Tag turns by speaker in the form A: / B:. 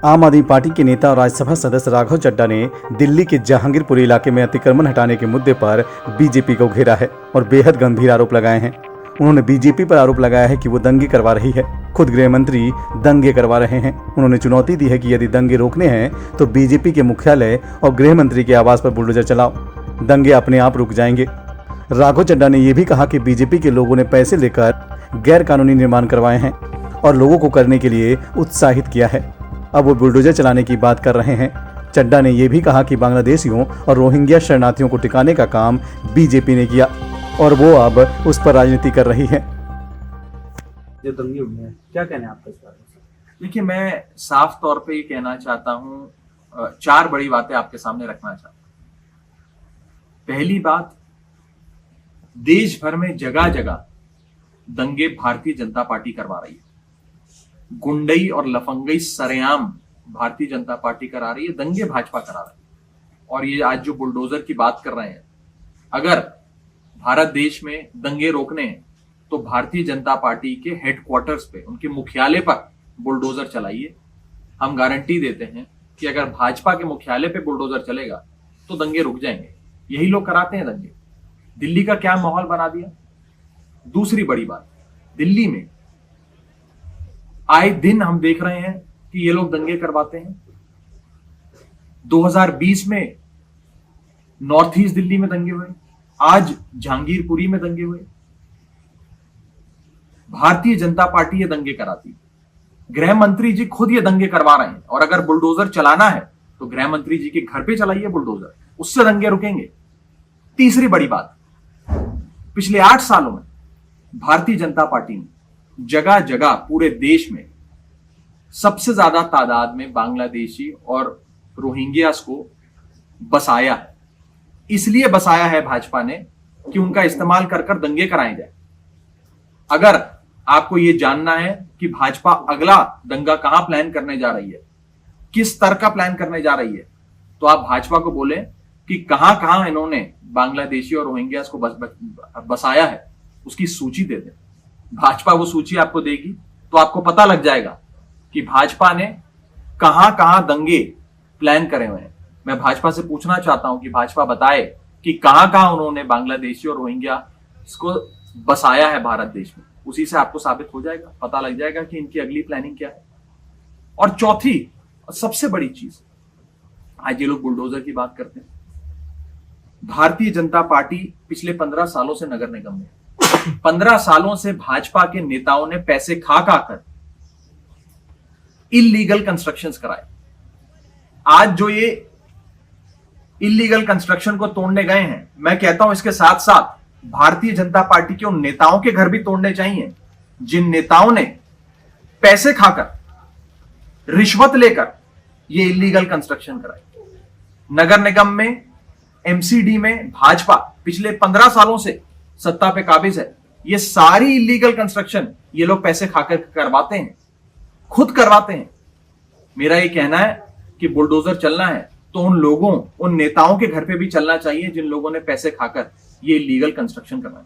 A: आम आदमी पार्टी के नेता और राज्यसभा सदस्य राघव चड्ढा ने दिल्ली के जहांगीरपुरी इलाके में अतिक्रमण हटाने के मुद्दे पर बीजेपी को घेरा है और बेहद गंभीर आरोप लगाए हैं। उन्होंने बीजेपी पर आरोप लगाया है कि वो दंगे करवा रही है। खुद गृह मंत्री दंगे करवा रहे हैं। उन्होंने चुनौती दी है कि यदि दंगे रोकने हैं तो बीजेपी के मुख्यालय और गृह मंत्री के आवास पर बुलडोजर चलाओ, दंगे अपने आप रुक जाएंगे। राघव चड्ढा ने यह भी कहा कि बीजेपी के लोगों ने पैसे लेकर गैर कानूनी निर्माण करवाए हैं और लोगों को करने के लिए उत्साहित किया है। अब वो बुलडोजर चलाने की बात कर रहे हैं। चड्ढा ने यह भी कहा कि बांग्लादेशियों और रोहिंग्या शरणार्थियों को टिकाने का काम बीजेपी ने किया और वो अब उस पर राजनीति कर रही है।
B: जो दंगे हुए हैं, क्या कहना है आपका इस बारे में?
C: देखिए, मैं साफ तौर पे ये कहना चाहता हूँ, 4 बड़ी बातें आपके सामने रखना चाहता हूँ। पहली बात, देश भर में जगह जगह दंगे भारतीय जनता पार्टी करवा रही है। गुंडई और लफंगई सरेआम भारतीय जनता पार्टी करा रही है, दंगे भाजपा करा रही है। और ये आज जो बुलडोजर की बात कर रहे हैं, अगर भारत देश में दंगे रोकने हैं तो भारतीय जनता पार्टी के हेडक्वार्टर्स पे, उनके मुख्यालय पर बुलडोजर चलाइए। हम गारंटी देते हैं कि अगर भाजपा के मुख्यालय पे बुलडोजर चलेगा तो दंगे रुक जाएंगे। यही लोग कराते हैं दंगे। दिल्ली का क्या माहौल बना दिया। दूसरी बड़ी बात, दिल्ली में आए दिन हम देख रहे हैं कि ये लोग दंगे करवाते हैं। 2020 में नॉर्थ ईस्ट दिल्ली में दंगे हुए, आज जहांगीरपुरी में दंगे हुए। भारतीय जनता पार्टी ये दंगे कराती है। गृह मंत्री जी खुद ये दंगे करवा रहे हैं और अगर बुलडोजर चलाना है तो गृह मंत्री जी के घर पे चलाइए बुलडोजर, उससे दंगे रुकेंगे। तीसरी बड़ी बात, पिछले 8 सालों में भारतीय जनता पार्टी ने जगह जगह पूरे देश में सबसे ज्यादा तादाद में बांग्लादेशी और रोहिंग्यास को बसाया है। इसलिए बसाया है भाजपा ने कि उनका इस्तेमाल कर कर दंगे कराए जाए। अगर आपको यह जानना है कि भाजपा अगला दंगा कहां प्लान करने जा रही है, किस स्तर का प्लान करने जा रही है, तो आप भाजपा को बोले कि कहां कहां इन्होंने बांग्लादेशी और रोहिंग्यास को बसाया है, उसकी सूची दे दें। भाजपा वो सूची आपको देगी तो आपको पता लग जाएगा कि भाजपा ने कहां कहां दंगे प्लान करे हुए हैं। मैं भाजपा से पूछना चाहता हूं कि भाजपा बताए कि कहां कहां उन्होंने बांग्लादेशी और रोहिंग्या इसको बसाया है भारत देश में। उसी से आपको साबित हो जाएगा, पता लग जाएगा कि इनकी अगली प्लानिंग क्या है। और चौथी और सबसे बड़ी चीज, आज ये लोग बुलडोजर की बात करते हैं। भारतीय जनता पार्टी पिछले 15 सालों से नगर निगम में, 15 सालों से भाजपा के नेताओं ने पैसे खा कर इल्लीगल कंस्ट्रक्शंस कराए। आज जो ये इल्लीगल कंस्ट्रक्शन को तोड़ने गए हैं, मैं कहता हूं इसके साथ साथ भारतीय जनता पार्टी के उन नेताओं के घर भी तोड़ने चाहिए जिन नेताओं ने पैसे खाकर, रिश्वत लेकर ये इल्लीगल कंस्ट्रक्शन कराए। नगर निगम में, एमसीडी में भाजपा पिछले 15 सालों से सत्ता पे काबिज है। ये सारी इल्लीगल कंस्ट्रक्शन ये लोग पैसे खाकर करवाते हैं, खुद करवाते हैं। मेरा ये कहना है कि बुलडोजर चलना है तो उन लोगों, उन नेताओं के घर पे भी चलना चाहिए जिन लोगों ने पैसे खाकर ये इल्लीगल कंस्ट्रक्शन करवाए।